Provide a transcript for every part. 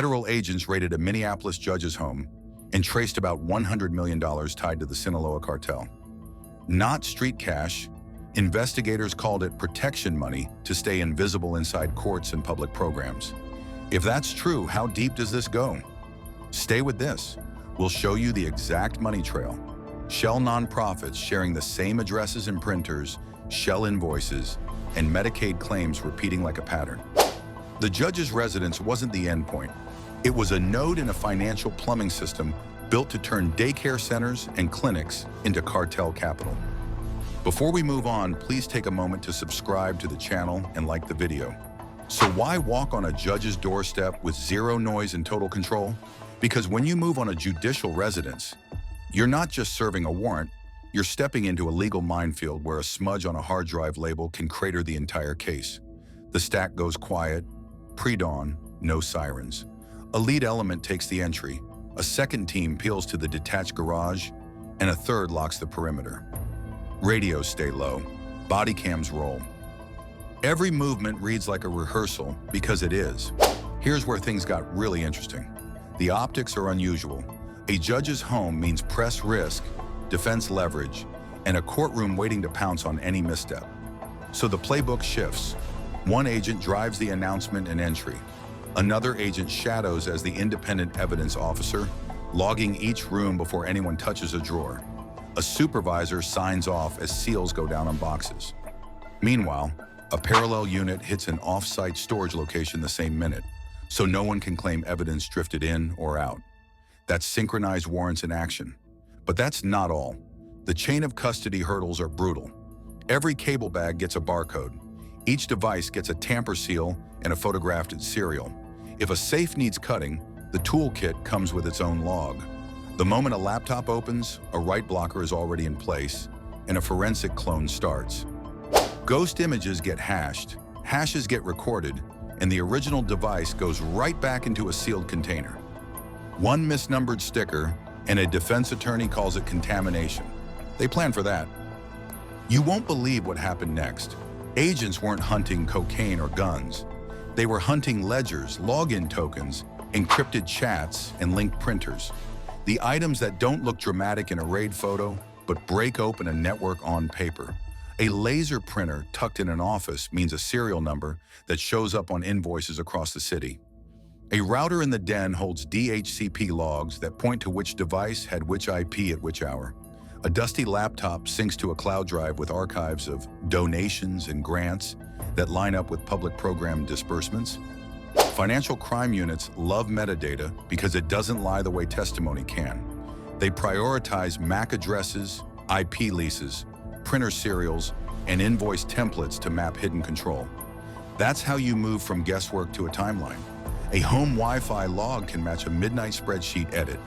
Federal agents raided a Minneapolis judge's home and traced about $100 million tied to the Sinaloa Cartel. Not street cash, investigators called it protection money to stay invisible inside courts and public programs. If that's true, how deep does this go? Stay with this. We'll show you the exact money trail. Shell nonprofits sharing the same addresses and printers, shell invoices, and Medicaid claims repeating like a pattern. The judge's residence wasn't the endpoint. It was a node in a financial plumbing system built to turn daycare centers and clinics into cartel capital. Before we move on, please take a moment to subscribe to the channel and like the video. So why walk on a judge's doorstep with zero noise and total control? Because when you move on a judicial residence, you're not just serving a warrant, you're stepping into a legal minefield where a smudge on a hard drive label can crater the entire case. The stack goes quiet, pre-dawn, no sirens. A lead element takes the entry, a second team peels to the detached garage, and a third locks the perimeter. Radios stay low, body cams roll. Every movement reads like a rehearsal because it is. Here's where things got really interesting. The optics are unusual. A judge's home means press risk, defense leverage, and a courtroom waiting to pounce on any misstep. So the playbook shifts. One agent drives the announcement and entry. Another agent shadows as the independent evidence officer, logging each room before anyone touches a drawer. A supervisor signs off as seals go down on boxes. Meanwhile, a parallel unit hits an off-site storage location the same minute, so no one can claim evidence drifted in or out. That's synchronized warrants in action. But that's not all. The chain of custody hurdles are brutal. Every cable bag gets a barcode. Each device gets a tamper seal and a photographed serial. If a safe needs cutting, the toolkit comes with its own log. The moment a laptop opens, a write blocker is already in place, and a forensic clone starts. Ghost images get hashed, hashes get recorded, and the original device goes right back into a sealed container. One misnumbered sticker, and a defense attorney calls it contamination. They plan for that. You won't believe what happened next. Agents weren't hunting cocaine or guns. They were hunting ledgers, login tokens, encrypted chats, and linked printers. The items that don't look dramatic in a raid photo, but break open a network on paper. A laser printer tucked in an office means a serial number that shows up on invoices across the city. A router in the den holds DHCP logs that point to which device had which IP at which hour. A dusty laptop syncs to a cloud drive with archives of donations and grants that line up with public program disbursements. Financial crime units love metadata because it doesn't lie the way testimony can. They prioritize MAC addresses, IP leases, printer serials, and invoice templates to map hidden control. That's how you move from guesswork to a timeline. A home Wi-Fi log can match a midnight spreadsheet edit.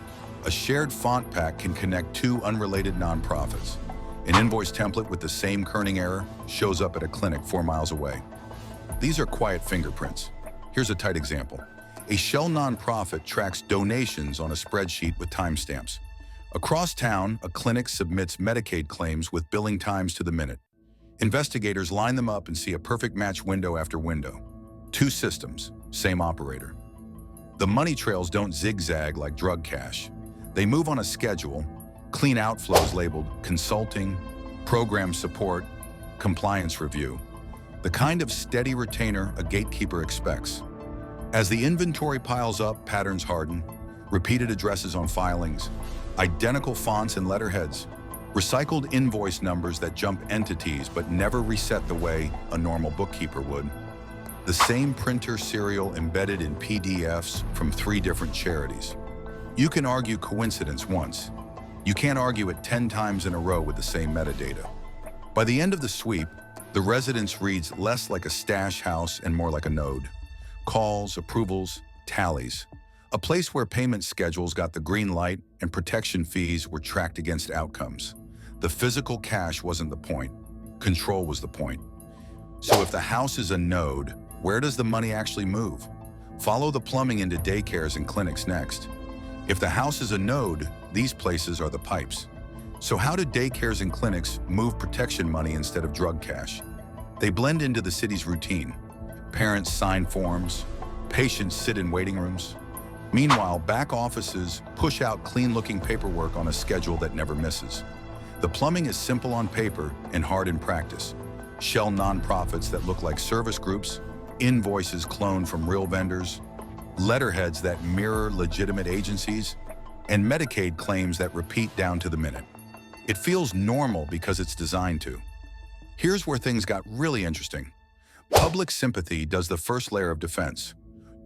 A shared font pack can connect two unrelated nonprofits. An invoice template with the same kerning error shows up at a clinic 4 miles away. These are quiet fingerprints. Here's a tight example. A shell nonprofit tracks donations on a spreadsheet with timestamps. Across town, a clinic submits Medicaid claims with billing times to the minute. Investigators line them up and see a perfect match window after window. 2 systems, same operator. The money trails don't zigzag like drug cash. They move on a schedule, clean outflows labeled consulting, program support, compliance review. The kind of steady retainer a gatekeeper expects. As the inventory piles up, patterns harden, repeated addresses on filings, identical fonts and letterheads, recycled invoice numbers that jump entities but never reset the way a normal bookkeeper would. The same printer serial embedded in PDFs from 3 different charities. You can argue coincidence once. You can't argue it 10 times in a row with the same metadata. By the end of the sweep, the residence reads less like a stash house and more like a node. Calls, approvals, tallies. A place where payment schedules got the green light and protection fees were tracked against outcomes. The physical cash wasn't the point. Control was the point. So if the house is a node, where does the money actually move? Follow the plumbing into daycares and clinics next. If the house is a node, these places are the pipes. So how do daycares and clinics move protection money instead of drug cash? They blend into the city's routine. Parents sign forms, patients sit in waiting rooms, Meanwhile, back offices push out clean-looking paperwork on a schedule that never misses. The plumbing is simple on paper and hard in practice. Shell nonprofits that look like service groups, invoices cloned from real vendors, letterheads that mirror legitimate agencies, and Medicaid claims that repeat down to the minute. It feels normal because it's designed to. Here's where things got really interesting. Public sympathy does the first layer of defense.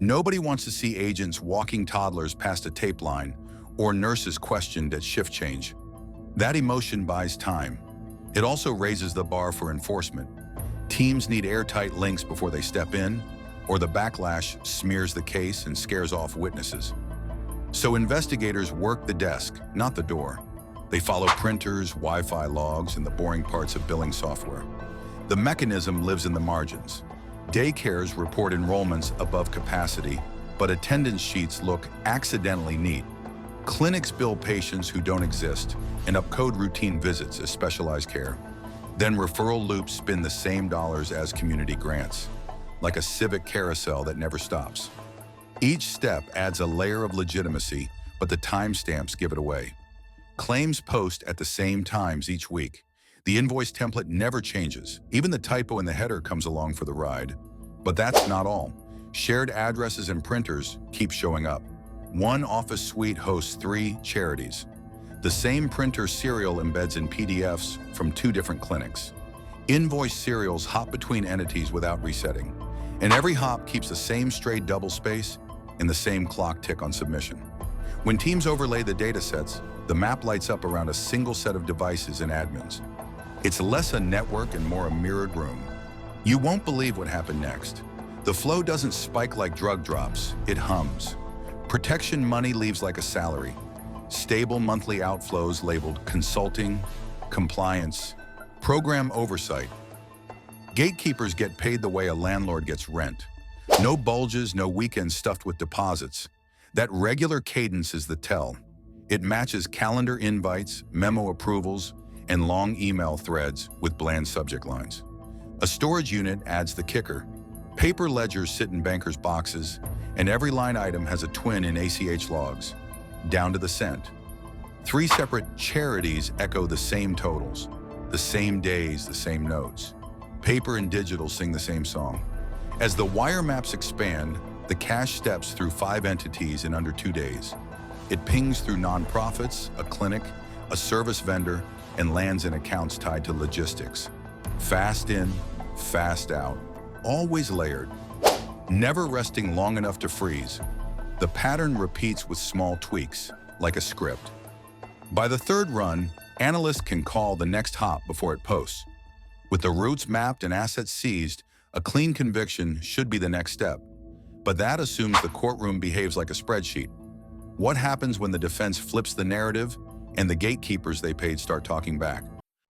Nobody wants to see agents walking toddlers past a tape line or nurses questioned at shift change. That emotion buys time. It also raises the bar for enforcement. Teams need airtight links before they step in, or the backlash smears the case and scares off witnesses. So investigators work the desk, not the door. They follow printers, Wi-Fi logs, and the boring parts of billing software. The mechanism lives in the margins. Daycares report enrollments above capacity, but attendance sheets look accidentally neat. Clinics bill patients who don't exist and upcode routine visits as specialized care. Then referral loops spin the same dollars as community grants, like a civic carousel that never stops. Each step adds a layer of legitimacy, but the timestamps give it away. Claims post at the same times each week. The invoice template never changes. Even the typo in the header comes along for the ride. But that's not all. Shared addresses and printers keep showing up. One office suite hosts 3 charities. The same printer serial embeds in PDFs from 2 different clinics. Invoice serials hop between entities without resetting. And every hop keeps the same stray double space and the same clock tick on submission. When teams overlay the data sets, the map lights up around a single set of devices and admins. It's less a network and more a mirrored room. You won't believe what happened next. The flow doesn't spike like drug drops, it hums. Protection money leaves like a salary. Stable monthly outflows labeled consulting, compliance, program oversight. Gatekeepers get paid the way a landlord gets rent. No bulges, no weekends stuffed with deposits. That regular cadence is the tell. It matches calendar invites, memo approvals, and long email threads with bland subject lines. A storage unit adds the kicker. Paper ledgers sit in bankers' boxes, and every line item has a twin in ACH logs, down to the cent. 3 separate charities echo the same totals, the same days, the same notes. Paper and digital sing the same song. As the wire maps expand, the cash steps through 5 entities in under 2 days. It pings through nonprofits, a clinic, a service vendor, and lands in accounts tied to logistics. Fast in, fast out, always layered, never resting long enough to freeze. The pattern repeats with small tweaks, like a script. By the 3rd run, analysts can call the next hop before it posts. With the routes mapped and assets seized, a clean conviction should be the next step. But that assumes the courtroom behaves like a spreadsheet. What happens when the defense flips the narrative and the gatekeepers they paid start talking back?